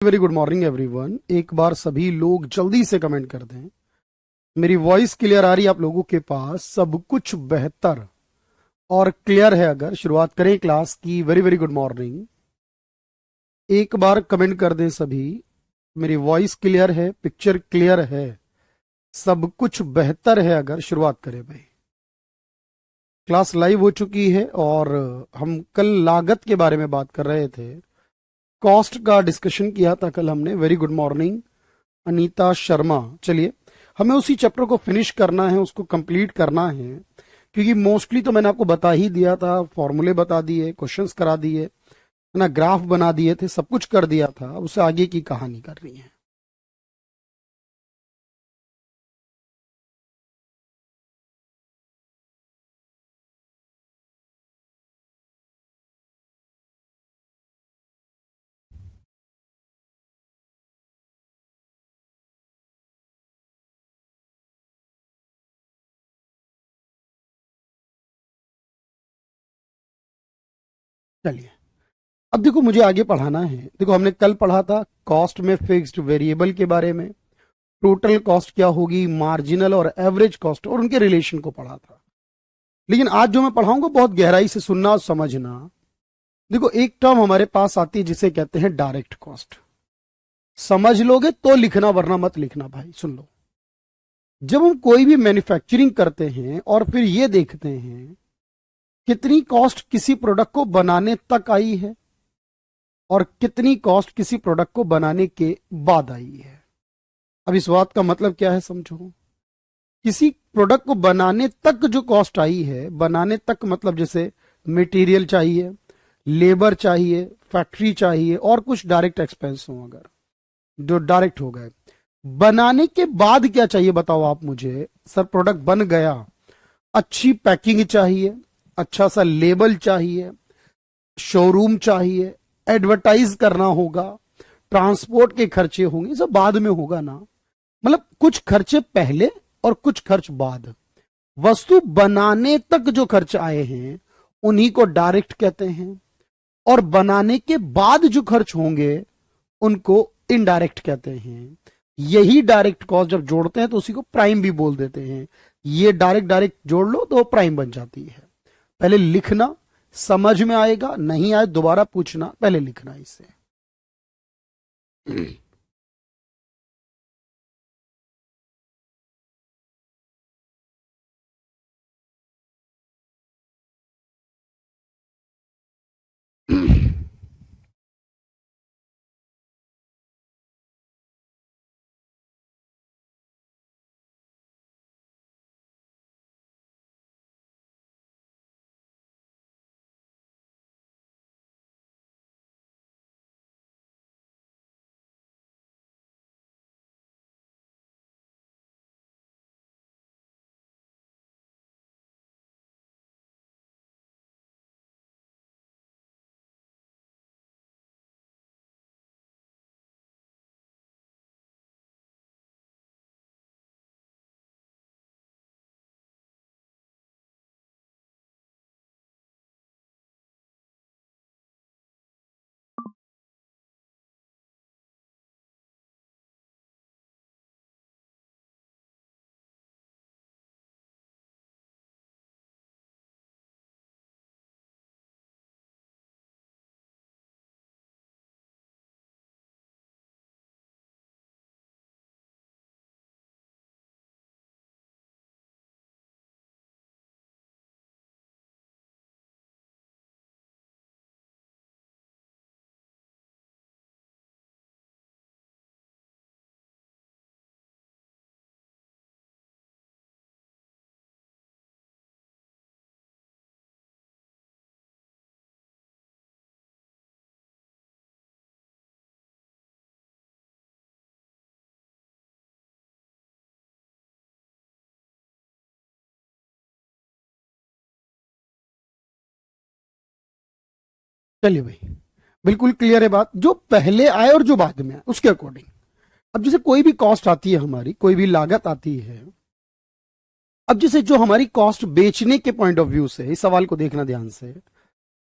Very good morning everyone. एक बार सभी लोग जल्दी से कमेंट कर दें। मेरी वॉइस क्लियर आ रही है आप लोगों के पास? सब कुछ बेहतर और क्लियर है। अगर शुरुआत करें क्लास की। Very very good morning. एक बार कमेंट कर दें सभी। मेरी वॉइस क्लियर है, पिक्चर क्लियर है, सब कुछ बेहतर है। अगर शुरुआत करें भाई। क्लास लाइव हो चुकी है और हम कल लागत के बारे में बात कर रहे थे। कॉस्ट का डिस्कशन किया था कल हमने। Very good morning Anita Sharma. चलिए, हमें उसी चैप्टर को फिनिश करना है, उसको कंप्लीट करना है, क्योंकि मोस्टली तो मैंने आपको बता ही दिया था। फॉर्मूले बता दिए, क्वेश्चंस करा दिए, है ना, ग्राफ बना दिए थे, सब कुछ कर दिया था। उससे आगे की कहानी कर रही है। चलिए, अब देखो मुझे आगे पढ़ाना है। देखो, हमने कल पढ़ा था कॉस्ट में फिक्स्ड वेरिएबल के बारे में, टोटल कॉस्ट क्या होगी, मार्जिनल और एवरेज कॉस्ट, और उनके रिलेशन को पढ़ा था। लेकिन आज जो मैं पढ़ाऊंगा बहुत गहराई से सुनना और समझना। देखो, एक टर्म हमारे पास आती है जिसे कहते हैं डायरेक्ट कॉस्ट। समझ लोगे तो लिखना, वरना मत लिखना भाई। सुन लो, जब हम कोई भी मैन्युफैक्चरिंग करते हैं और फिर ये देखते हैं कितनी कॉस्ट किसी प्रोडक्ट को बनाने तक आई है और कितनी कॉस्ट किसी प्रोडक्ट को बनाने के बाद आई है। अब इस बात का मतलब क्या है समझो। किसी प्रोडक्ट को बनाने तक जो कॉस्ट आई है, बनाने तक मतलब जैसे मटेरियल चाहिए, लेबर चाहिए, फैक्ट्री चाहिए, और कुछ डायरेक्ट एक्सपेंस हो अगर, जो डायरेक्ट हो गए। बनाने के बाद क्या चाहिए बताओ आप मुझे। सर प्रोडक्ट बन गया, अच्छी पैकिंग चाहिए, अच्छा सा लेबल चाहिए, शोरूम चाहिए, एडवर्टाइज करना होगा, ट्रांसपोर्ट के खर्चे होंगे, सब बाद में होगा ना। मतलब कुछ खर्चे पहले और कुछ खर्च बाद। वस्तु बनाने तक जो खर्च आए हैं उन्हीं को डायरेक्ट कहते हैं, और बनाने के बाद जो खर्च होंगे उनको इनडायरेक्ट कहते हैं। यही डायरेक्ट कॉस्ट जब जोड़ते हैं तो उसी को प्राइम भी बोल देते हैं। ये डायरेक्ट डायरेक्ट जोड़ लो तो प्राइम बन जाती है। पहले लिखना, समझ में आएगा, नहीं आए दोबारा पूछना, पहले लिखना इसे। चलिए भाई, बिल्कुल क्लियर है बात। जो पहले आए और जो बाद में आए उसके अकॉर्डिंग। अब जैसे कोई भी कॉस्ट आती है हमारी, कोई भी लागत आती है। अब जैसे जो हमारी कॉस्ट बेचने के पॉइंट ऑफ व्यू से, इस सवाल को देखना ध्यान से।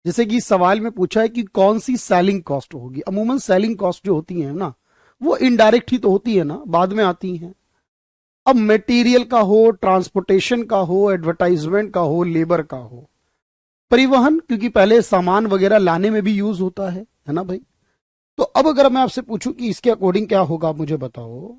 जैसे कि सवाल में पूछा है कि कौन सी सेलिंग कॉस्ट होगी। अमूमन सेलिंग कॉस्ट जो होती है ना, वो इनडायरेक्ट ही तो होती है ना, बाद में आती हैं। अब मटेरियल का हो, ट्रांसपोर्टेशन का हो, एडवर्टाइजमेंट का हो, लेबर का हो, परिवहन, क्योंकि पहले सामान वगैरह लाने में भी यूज होता है ना भाई। तो अब अगर मैं आपसे पूछूं कि इसके अकॉर्डिंग क्या होगा, आप मुझे बताओ।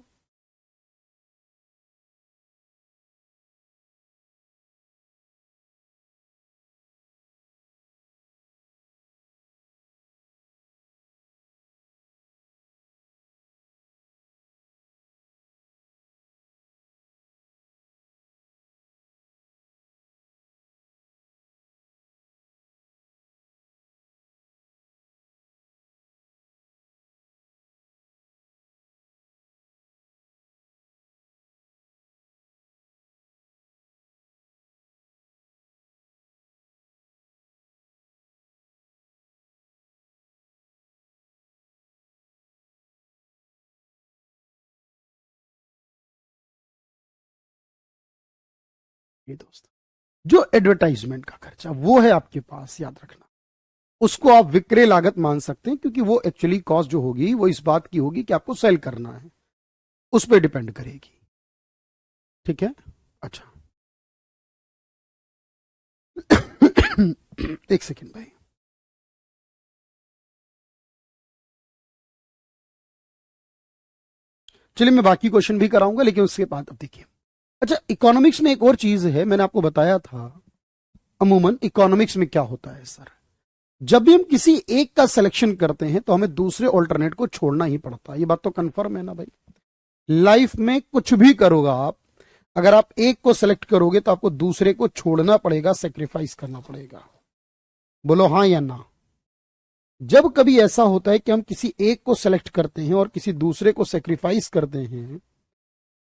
ये दोस्त, जो एडवर्टाइजमेंट का खर्चा वो है आपके पास, याद रखना, उसको आप विक्रय लागत मान सकते हैं, क्योंकि वो एक्चुअली कॉस्ट जो होगी वो इस बात की होगी कि आपको सेल करना है, उस पर डिपेंड करेगी। ठीक है, अच्छा। एक सेकेंड भाई। चलिए मैं बाकी क्वेश्चन भी कराऊंगा, लेकिन उसके बाद अब देखिए। अच्छा, इकोनॉमिक्स में एक और चीज है, मैंने आपको बताया था। अमूमन इकोनॉमिक्स में क्या होता है सर, जब भी हम किसी एक का सिलेक्शन करते हैं तो हमें दूसरे ऑल्टरनेट को छोड़ना ही पड़ता है। ये बात तो कंफर्म है ना भाई। लाइफ में कुछ भी करोगे आप, अगर आप एक को सिलेक्ट करोगे तो आपको दूसरे को छोड़ना पड़ेगा, सेक्रीफाइस करना पड़ेगा। बोलो हाँ या ना। जब कभी ऐसा होता है कि हम किसी एक को सेलेक्ट करते हैं और किसी दूसरे को सेक्रीफाइस करते हैं,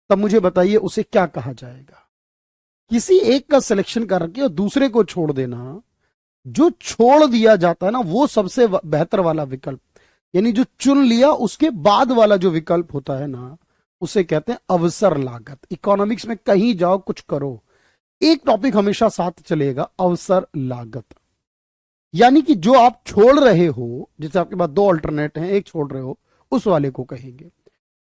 तब मुझे बताइए उसे क्या कहा जाएगा। किसी एक का सिलेक्शन करके और दूसरे को छोड़ देना, जो छोड़ दिया जाता है ना वो सबसे बेहतर वाला विकल्प, यानी जो चुन लिया उसके बाद वाला जो विकल्प होता है ना, उसे कहते हैं अवसर लागत। इकोनॉमिक्स में कहीं जाओ कुछ करो, एक टॉपिक हमेशा साथ चलेगा, अवसर लागत। यानी कि जो आप छोड़ रहे हो, जैसे आपके पास दो अल्टरनेट हैं, एक छोड़ रहे हो, उस वाले को कहेंगे।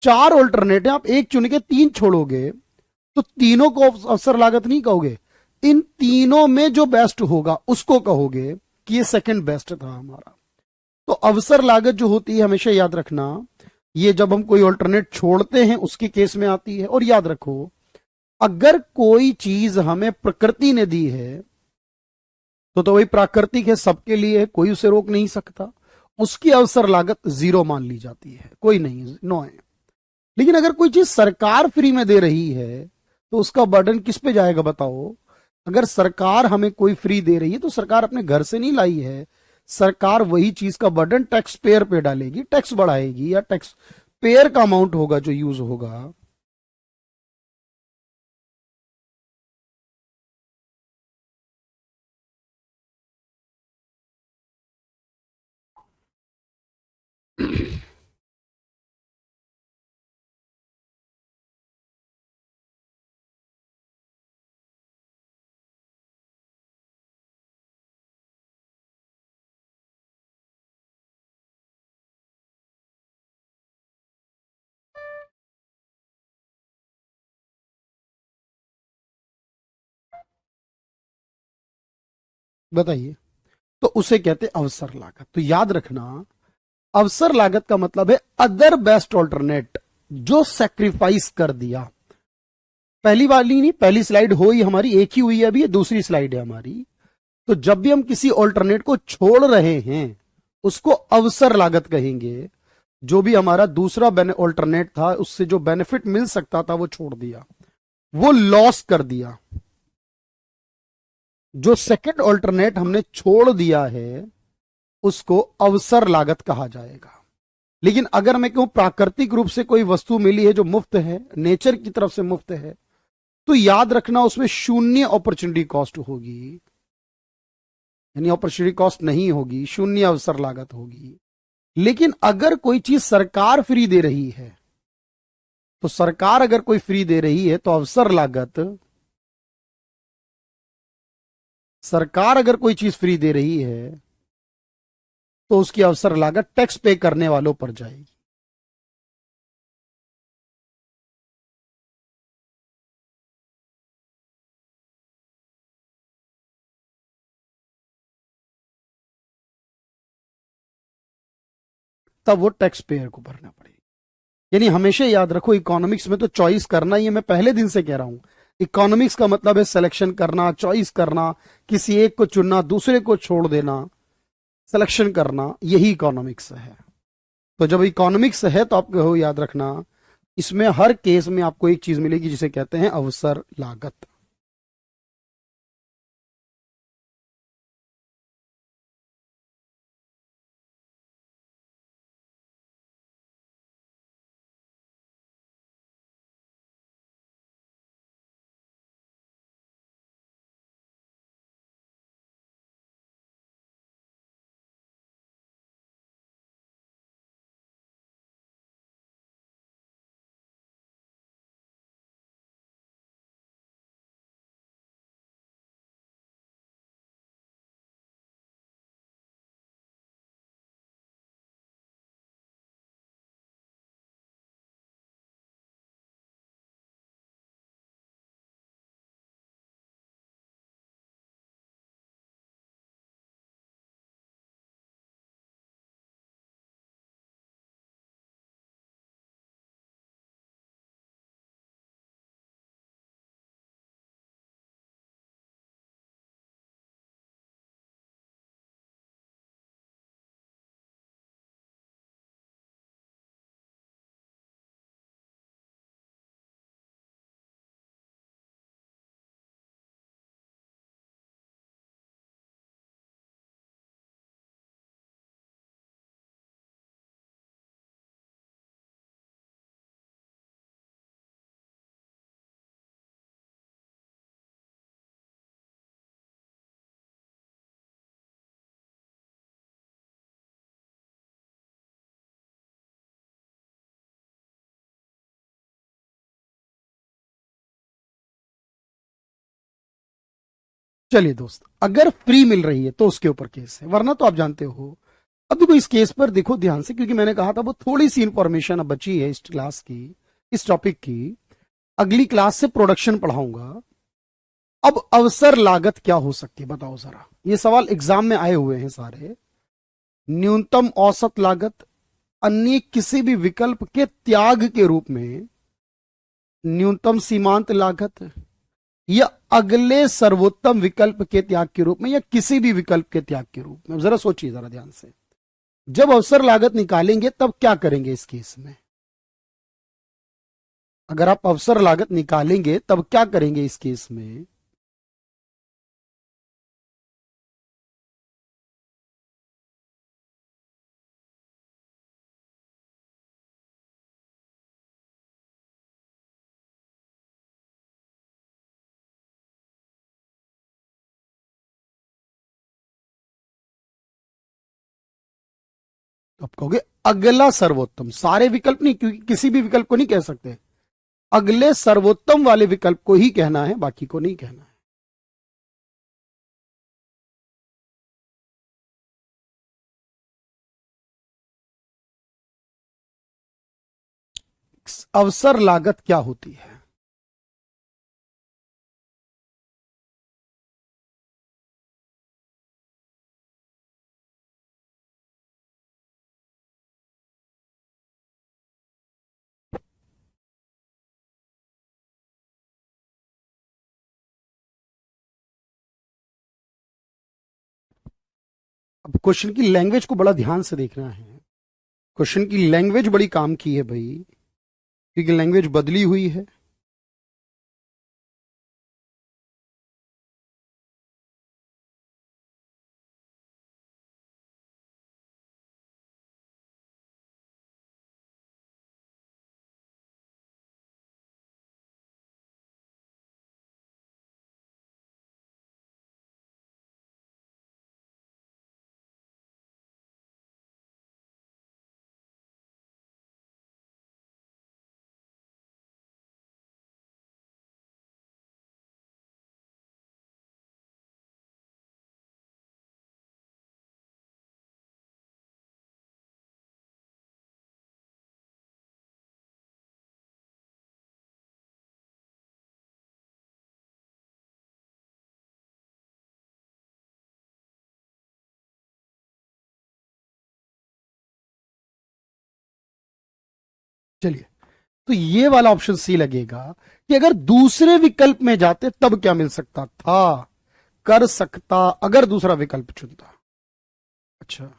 चार अल्टरनेट है, आप एक चुन के तीन छोड़ोगे तो तीनों को अवसर लागत नहीं कहोगे, इन तीनों में जो बेस्ट होगा उसको कहोगे कि ये सेकंड बेस्ट था हमारा। तो अवसर लागत जो होती है, हमेशा याद रखना, ये जब हम कोई ऑल्टरनेट छोड़ते हैं उसके केस में आती है। और याद रखो, अगर कोई चीज हमें प्रकृति ने दी है तो वही प्राकृतिक है, सबके लिए है, कोई उसे रोक नहीं सकता, उसकी अवसर लागत जीरो मान ली जाती है, कोई नहीं, नो है। लेकिन अगर कोई चीज सरकार फ्री में दे रही है तो उसका बर्डन किस पे जाएगा बताओ। अगर सरकार हमें कोई फ्री दे रही है तो सरकार अपने घर से नहीं लाई है, सरकार वही चीज का बर्डन टैक्स पेयर पे डालेगी, टैक्स बढ़ाएगी, या टैक्स पेयर का अमाउंट होगा जो यूज होगा। बताइए, तो उसे कहते हैं अवसर लागत। तो याद रखना, अवसर लागत का मतलब है अदर बेस्ट ऑल्टरनेट, जो सेक्रीफाइस कर दिया। पहली वाली नहीं, पहली स्लाइड हो ही हमारी, एक ही हुई है अभी, ये दूसरी स्लाइड है हमारी। तो जब भी हम किसी ऑल्टरनेट को छोड़ रहे हैं उसको अवसर लागत कहेंगे। जो भी हमारा दूसरा ऑल्टरनेट था, उससे जो बेनिफिट मिल सकता था वो छोड़ दिया, वो लॉस कर दिया। जो सेकंड ऑल्टरनेट हमने छोड़ दिया है उसको अवसर लागत कहा जाएगा। लेकिन अगर मैं कहूं प्राकृतिक रूप से कोई वस्तु मिली है जो मुफ्त है, नेचर की तरफ से मुफ्त है, तो याद रखना उसमें शून्य अपॉर्चुनिटी कॉस्ट होगी, यानी अपॉर्चुनिटी कॉस्ट नहीं होगी, शून्य अवसर लागत होगी। लेकिन अगर कोई चीज सरकार फ्री दे रही है, तो सरकार अगर कोई फ्री दे रही है तो अवसर लागत, सरकार अगर कोई चीज फ्री दे रही है तो उसकी अवसर लागत टैक्स पे करने वालों पर जाएगी। तब वो टैक्स पेयर को भरना पड़ेगा। यानी हमेशा याद रखो, इकोनॉमिक्स में तो चॉइस करना ही है, मैं पहले दिन से कह रहा हूं। इकोनॉमिक्स का मतलब है सिलेक्शन करना, चॉइस करना, किसी एक को चुनना, दूसरे को छोड़ देना, सिलेक्शन करना, यही इकोनॉमिक्स है। तो जब इकोनॉमिक्स है तो आपको याद रखना, इसमें हर केस में आपको एक चीज मिलेगी जिसे कहते हैं अवसर लागत। चलिए दोस्त, अगर फ्री मिल रही है तो उसके ऊपर केस है, वरना तो आप जानते हो। अब देखो, इस केस पर देखो ध्यान से, क्योंकि मैंने कहा था वो थोड़ी सी इंफॉर्मेशन अब बची है इस क्लास की, इस टॉपिक की। अगली क्लास से प्रोडक्शन पढ़ाऊंगा। अब अवसर लागत क्या हो सकती है बताओ जरा, ये सवाल एग्जाम में आए हुए हैं सारे। न्यूनतम औसत लागत, अन्य किसी भी विकल्प के त्याग के रूप में, न्यूनतम सीमांत लागत, या अगले सर्वोत्तम विकल्प के त्याग के रूप में, या किसी भी विकल्प के त्याग के रूप में। जरा सोचिए जरा ध्यान से, जब अवसर लागत निकालेंगे तब क्या करेंगे इस केस में? अगर आप अवसर लागत निकालेंगे तब क्या करेंगे इस केस में? तो आप कहोगे अगला सर्वोत्तम, सारे विकल्प नहीं, क्योंकि किसी भी विकल्प को नहीं कह सकते। अगले सर्वोत्तम वाले विकल्प को ही कहना है, बाकी को नहीं कहना है। अवसर लागत क्या होती है? अब क्वेश्चन की लैंग्वेज को बड़ा ध्यान से देखना है। क्वेश्चन की लैंग्वेज बड़ी काम की है भाई, क्योंकि लैंग्वेज बदली हुई है। चलिए, तो ये वाला ऑप्शन सी लगेगा कि अगर दूसरे विकल्प में जाते तब क्या मिल सकता था, कर सकता अगर दूसरा विकल्प चुनता। अच्छा,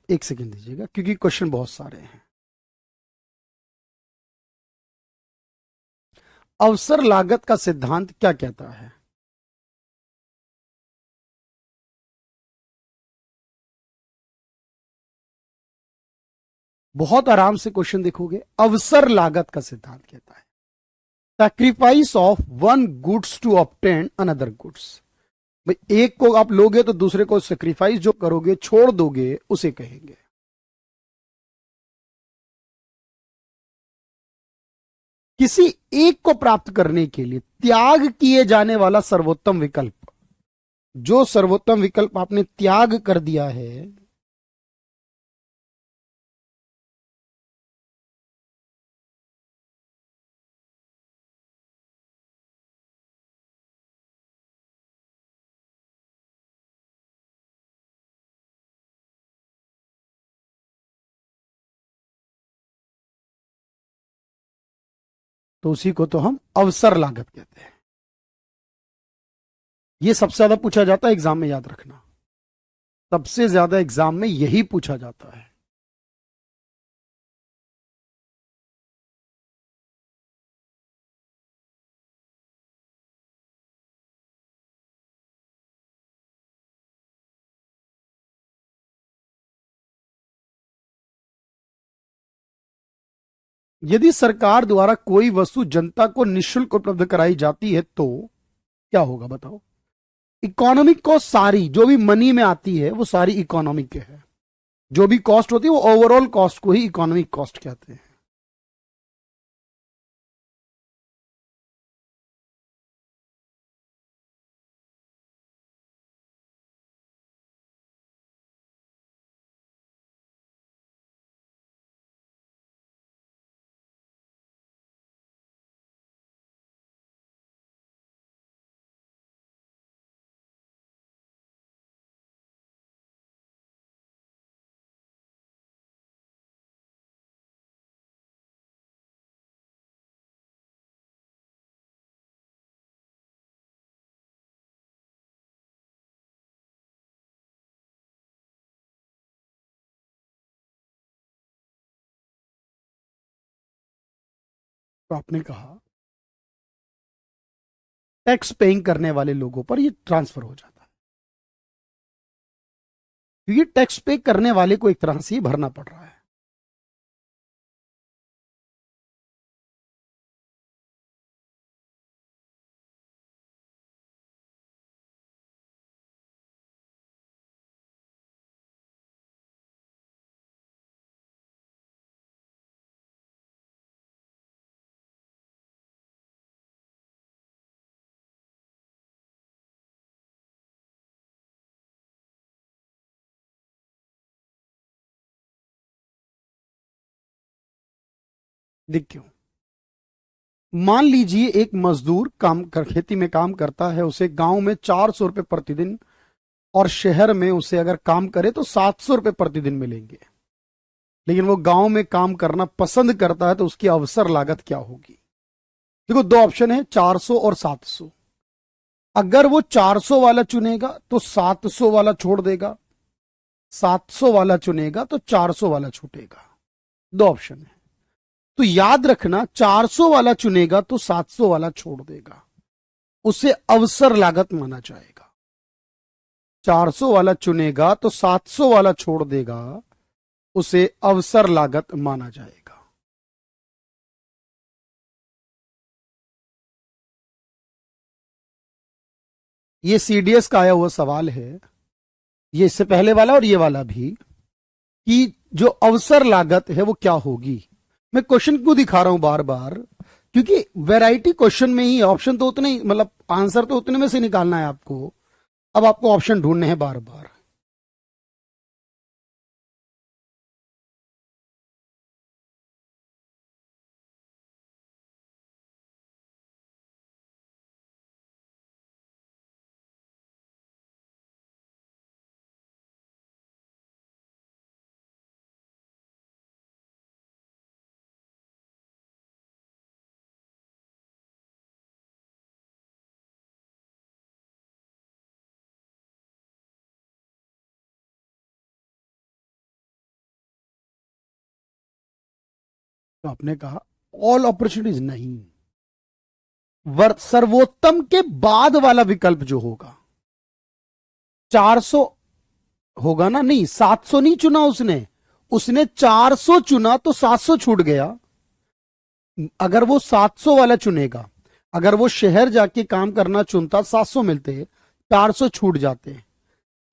एक सेकेंड दीजिएगा क्योंकि क्वेश्चन बहुत सारे हैं। अवसर लागत का सिद्धांत क्या कहता है? बहुत आराम से क्वेश्चन देखोगे, अवसर लागत का सिद्धांत कहता है sacrifice of one goods to obtain another goods. भाई एक को आप लोगे तो दूसरे को सेक्रीफाइस जो करोगे, छोड़ दोगे, उसे कहेंगे। किसी एक को प्राप्त करने के लिए त्याग किए जाने वाला सर्वोत्तम विकल्प, जो सर्वोत्तम विकल्प आपने त्याग कर दिया है, तो उसी को तो हम अवसर लागत कहते हैं। यह सबसे ज्यादा पूछा जाता है एग्जाम में, याद रखना, सबसे ज्यादा एग्जाम में यही पूछा जाता है। यदि सरकार द्वारा कोई वस्तु जनता को निःशुल्क उपलब्ध कराई जाती है तो क्या होगा बताओ? इकोनॉमिक कॉस्ट सारी जो भी मनी में आती है वो सारी इकोनॉमिक के है। जो भी कॉस्ट होती है वो ओवरऑल कॉस्ट को ही इकोनॉमिक कॉस्ट कहते हैं। तो आपने कहा टैक्स पेइंग करने वाले लोगों पर ये ट्रांसफर हो जाता है, क्योंकि टैक्स पे करने वाले को एक तरह से ही भरना पड़ रहा है। देख क्यों, मान लीजिए एक मजदूर खेती में काम करता है, उसे गांव में 400 रुपए प्रतिदिन और शहर में उसे अगर काम करे तो 700 रुपए प्रतिदिन मिलेंगे। लेकिन वो गांव में काम करना पसंद करता है, तो उसकी अवसर लागत क्या होगी? देखो दो ऑप्शन है, 400 और 700। अगर वो 400 वाला चुनेगा तो 700 वाला छोड़ देगा, 700 वाला चुनेगा तो 400 वाला छूटेगा। दो ऑप्शन है, तो याद रखना 400 वाला चुनेगा तो 700 वाला छोड़ देगा, उसे अवसर लागत माना जाएगा। 400 वाला चुनेगा तो 700 वाला छोड़ देगा, उसे अवसर लागत माना जाएगा। ये सीडीएस का आया हुआ सवाल है, ये इससे पहले वाला और ये वाला भी, कि जो अवसर लागत है वो क्या होगी। मैं क्वेश्चन क्यों दिखा रहा हूं बार बार, क्योंकि वैरायटी क्वेश्चन में ही, ऑप्शन तो उतने ही, मतलब आंसर तो उतने में से निकालना है आपको। अब आपको ऑप्शन ढूंढने हैं बार बार। तो आपने कहा ऑल अपॉर्चुनिटीज नहीं, सर्वोत्तम के बाद वाला विकल्प जो होगा, 400 होगा ना, नहीं 700 नहीं चुना उसने, उसने 400 चुना तो 700 छूट गया। अगर वो 700 वाला चुनेगा, अगर वो शहर जाके काम करना चुनता 700 मिलते, 400 छूट जाते।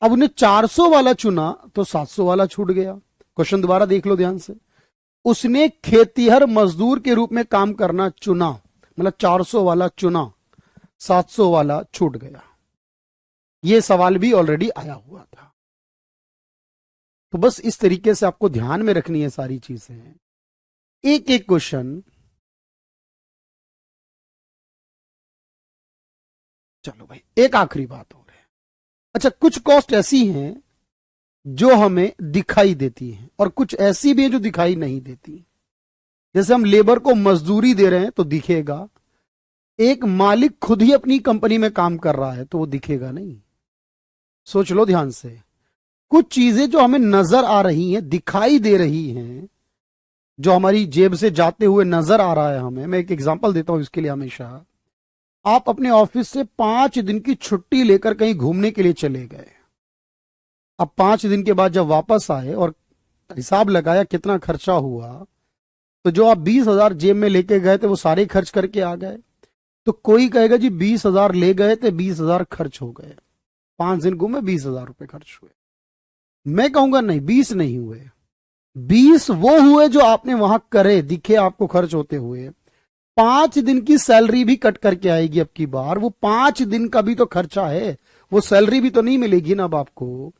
अब उन्हें 400 वाला चुना तो 700 वाला छूट गया। क्वेश्चन दोबारा देख लो ध्यान से। उसने खेतीहर मजदूर के रूप में काम करना चुना, मतलब 400 वाला चुना, 700 वाला छूट गया। यह सवाल भी ऑलरेडी आया हुआ था। तो बस इस तरीके से आपको ध्यान में रखनी है सारी चीजें, एक एक क्वेश्चन। चलो भाई, एक आखिरी बात हो रही है। अच्छा, कुछ कॉस्ट ऐसी हैं जो हमें दिखाई देती हैं और कुछ ऐसी भी है जो दिखाई नहीं देती। जैसे हम लेबर को मजदूरी दे रहे हैं तो दिखेगा, एक मालिक खुद ही अपनी कंपनी में काम कर रहा है तो वो दिखेगा नहीं। सोच लो ध्यान से। कुछ चीजें जो हमें नजर आ रही हैं, दिखाई दे रही हैं, जो हमारी जेब से जाते हुए नजर आ रहा है हमें। मैं एक एग्जांपल देता हूं इसके लिए। हमेशा आप अपने ऑफिस से 5 दिन की छुट्टी लेकर कहीं घूमने के लिए चले गए। अब 5 दिन के बाद जब वापस आए और हिसाब लगाया कितना खर्चा हुआ, तो जो आप 20,000 जेब में लेके गए थे वो सारे खर्च करके आ गए। तो कोई कहेगा जी 20,000 ले गए थे, 20,000 खर्च हो गए, 5 दिन घूमे, 20,000 रुपए खर्च हुए। मैं कहूंगा नहीं, 20 नहीं हुए। 20 वो हुए जो आपने वहां करे, दिखे आपको खर्च होते हुए। 5 दिन की सैलरी भी कट करके आएगी अब की बार, वो 5 दिन का भी तो खर्चा है, वो सैलरी भी तो नहीं मिलेगी ना अब आपको।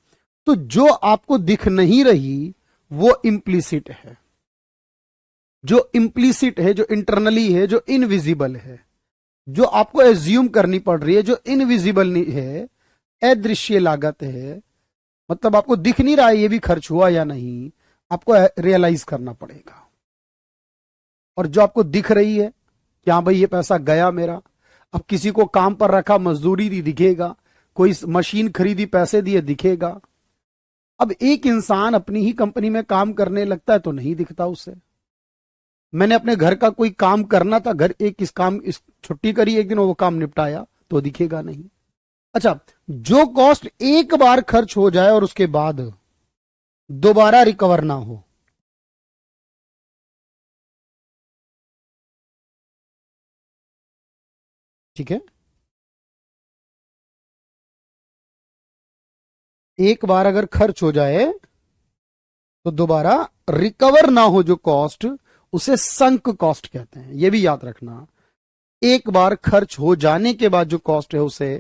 तो जो आपको दिख नहीं रही वो इम्प्लीसिट है, जो इम्प्लीसिट है, जो इंटरनली है, जो इनविजिबल है, जो आपको एज्यूम करनी पड़ रही है, जो इनविजिबल है, अदृश्य लागत है। मतलब आपको दिख नहीं रहा है ये भी खर्च हुआ या नहीं, आपको रियलाइज करना पड़ेगा। और जो आपको दिख रही है कि हाँ भाई ये पैसा गया मेरा, अब किसी को काम पर रखा, मजदूरी दी, दिखेगा। कोई मशीन खरीदी, पैसे दिए, दिखेगा। अब एक इंसान अपनी ही कंपनी में काम करने लगता है तो नहीं दिखता उसे। मैंने अपने घर का कोई काम करना था, घर एक इस काम इस छुट्टी करी एक दिन, वो काम निपटाया तो दिखेगा नहीं। अच्छा, जो कॉस्ट एक बार खर्च हो जाए और उसके बाद दोबारा रिकवर ना हो, ठीक है, एक बार अगर खर्च हो जाए तो दोबारा रिकवर ना हो जो कॉस्ट, उसे संक कॉस्ट कहते हैं। यह भी याद रखना, एक बार खर्च हो जाने के बाद जो कॉस्ट है उसे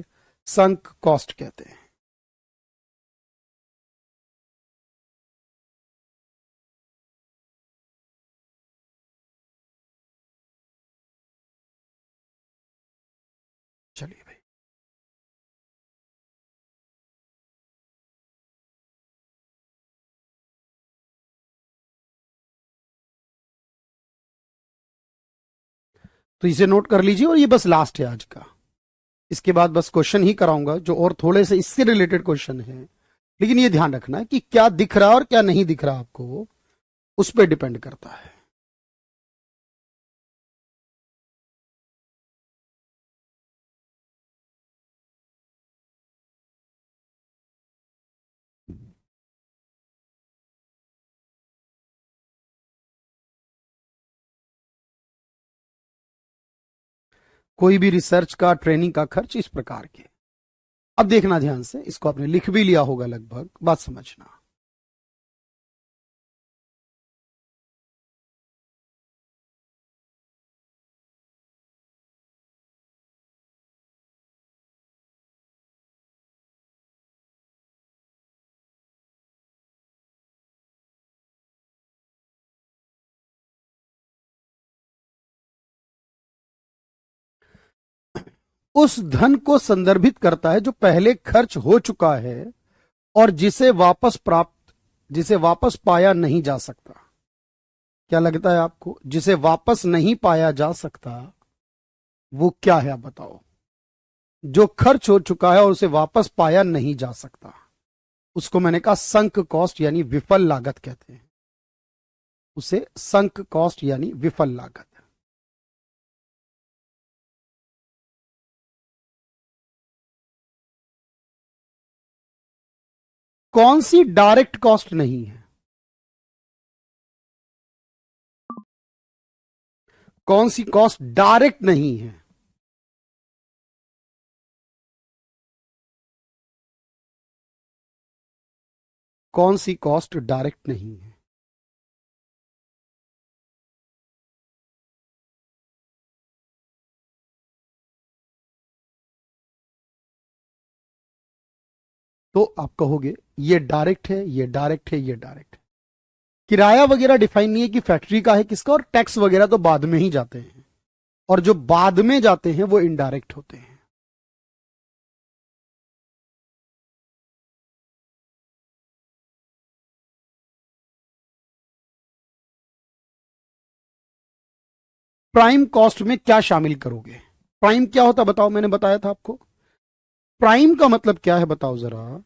संक कॉस्ट कहते हैं। चलिए भाई, तो इसे नोट कर लीजिए और ये बस लास्ट है आज का। इसके बाद बस क्वेश्चन ही कराऊंगा जो और थोड़े से इससे रिलेटेड क्वेश्चन है। लेकिन ये ध्यान रखना है कि क्या दिख रहा है और क्या नहीं दिख रहा आपको, उस पर डिपेंड करता है। कोई भी रिसर्च का, ट्रेनिंग का खर्च इस प्रकार के। अब देखना ध्यान से, इसको आपने लिख भी लिया होगा लगभग, बात समझना। उस धन को संदर्भित करता है जो पहले खर्च हो चुका है और जिसे वापस पाया नहीं जा सकता। क्या लगता है आपको, जिसे वापस नहीं पाया जा सकता वो क्या है, आप बताओ। जो खर्च हो चुका है और उसे वापस पाया नहीं जा सकता, उसको मैंने कहा संक कॉस्ट यानी विफल लागत कहते हैं। उसे संक कॉस्ट यानी विफल लागत। कौन सी डायरेक्ट कॉस्ट नहीं है? कौन सी कॉस्ट डायरेक्ट नहीं है? कौन सी कॉस्ट डायरेक्ट नहीं है? तो आप कहोगे ये डायरेक्ट है, ये डायरेक्ट है, ये डायरेक्ट है। किराया वगैरह डिफाइन नहीं है कि फैक्ट्री का है किसका, और टैक्स वगैरह तो बाद में ही जाते हैं, और जो बाद में जाते हैं वो इनडायरेक्ट होते हैं। प्राइम कॉस्ट में क्या शामिल करोगे? प्राइम क्या होता बताओ, मैंने बताया था आपको। प्राइम का मतलब क्या है बताओ जरा।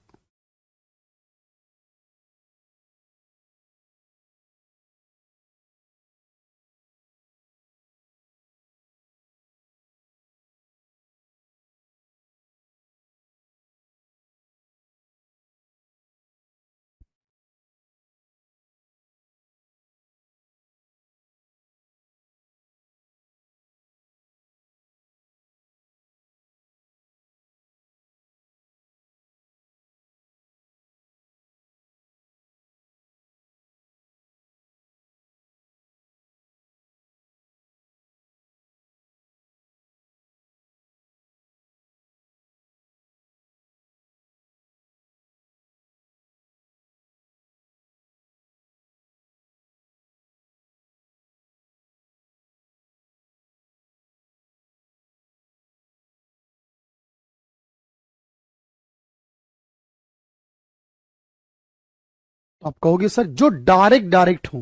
तो आप कहोगे सर जो डायरेक्ट डायरेक्ट हो,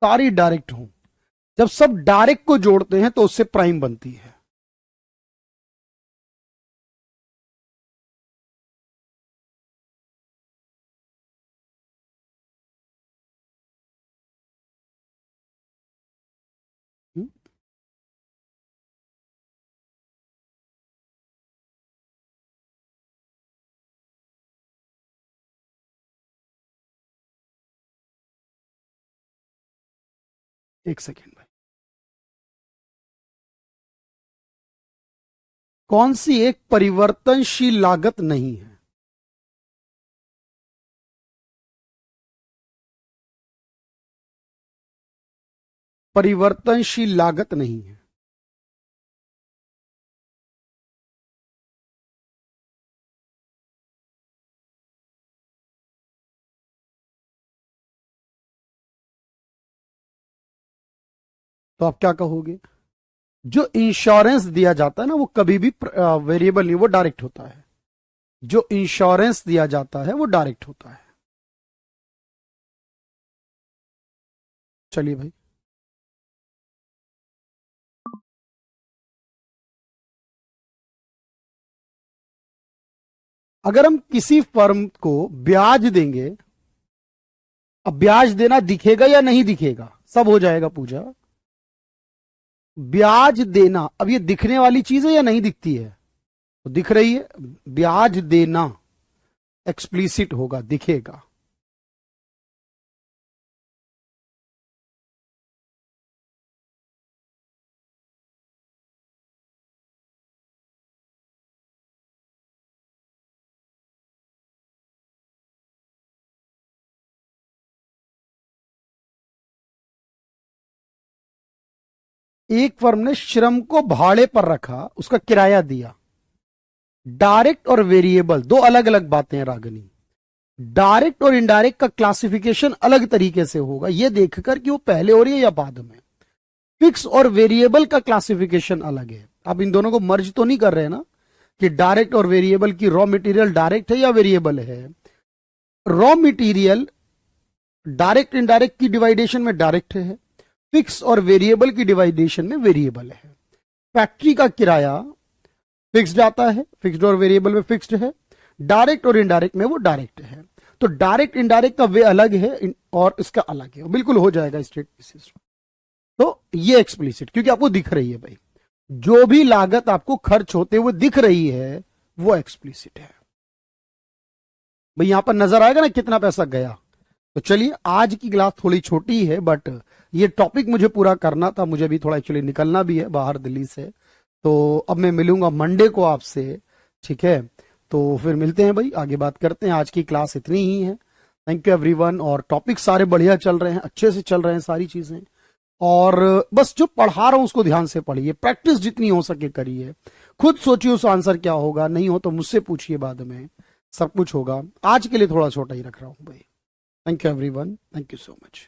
सारी डायरेक्ट हो, जब सब डायरेक्ट को जोड़ते हैं तो उससे प्राइम बनती है। हम्म? एक सेकेंड भाई। कौन सी एक परिवर्तनशील लागत नहीं है? परिवर्तनशील लागत नहीं है। तो आप क्या कहोगे? जो इंश्योरेंस दिया जाता है ना वो कभी भी वेरिएबल नहीं, वो डायरेक्ट होता है। जो इंश्योरेंस दिया जाता है वो डायरेक्ट होता है। चलिए भाई। अगर हम किसी फर्म को ब्याज देंगे, अब ब्याज देना दिखेगा या नहीं दिखेगा, सब हो जाएगा पूजा। ब्याज देना, अब ये दिखने वाली चीज है या नहीं दिखती है? तो दिख रही है। ब्याज देना एक्सप्लिसिट होगा, दिखेगा। एक फर्म ने श्रम को भाड़े पर रखा, उसका किराया दिया। डायरेक्ट और वेरिएबल दो अलग अलग बातें हैं रागनी। डायरेक्ट और इनडायरेक्ट का क्लासिफिकेशन अलग तरीके से होगा, यह देखकर कि वो पहले हो रही है या बाद में। फिक्स और वेरिएबल का क्लासिफिकेशन अलग है। आप इन दोनों को मर्ज तो नहीं कर रहे ना कि डायरेक्ट और वेरिएबल की रॉ मटेरियल डायरेक्ट है या वेरिएबल है। रॉ मटेरियल डायरेक्ट इनडायरेक्ट की डिवाइडेशन में डायरेक्ट है, फिक्स और वेरिएबल की डिवाइडेशन में वेरिएबल है। फैक्ट्री का किराया फिक्स्ड आता है, फिक्स्ड और वेरिएबल में फिक्स्ड है, डायरेक्ट और इनडायरेक्ट में वो डायरेक्ट है। तो डायरेक्ट इनडायरेक्ट का वे अलग है और इसका अलग है, बिल्कुल हो जाएगा स्टेट बेसिस। तो ये एक्सप्लिसिट, क्योंकि आपको दिख रही है भाई, जो भी लागत आपको खर्च होते हुए दिख रही है वो एक्सप्लिसिट है भाई। यहां पर नजर आएगा ना कितना पैसा गया। तो चलिए, आज की क्लास थोड़ी छोटी है बट ये टॉपिक मुझे पूरा करना था, मुझे भी थोड़ा एक्चुअली निकलना भी है बाहर दिल्ली से। तो अब मैं मिलूंगा मंडे को आपसे, ठीक है। तो फिर मिलते हैं भाई, आगे बात करते हैं। आज की क्लास इतनी ही है। Thank you everyone. और टॉपिक सारे बढ़िया चल रहे हैं, अच्छे से चल रहे हैं सारी चीजें। और बस जो पढ़ा रहा हूं उसको ध्यान से पढ़िए, प्रैक्टिस जितनी हो सके करिए, खुद सोचिए उस आंसर क्या होगा, नहीं हो तो मुझसे पूछिए बाद में, सब कुछ होगा। आज के लिए थोड़ा छोटा ही रख रहा हूं भाई। Thank you everyone, thank you so much.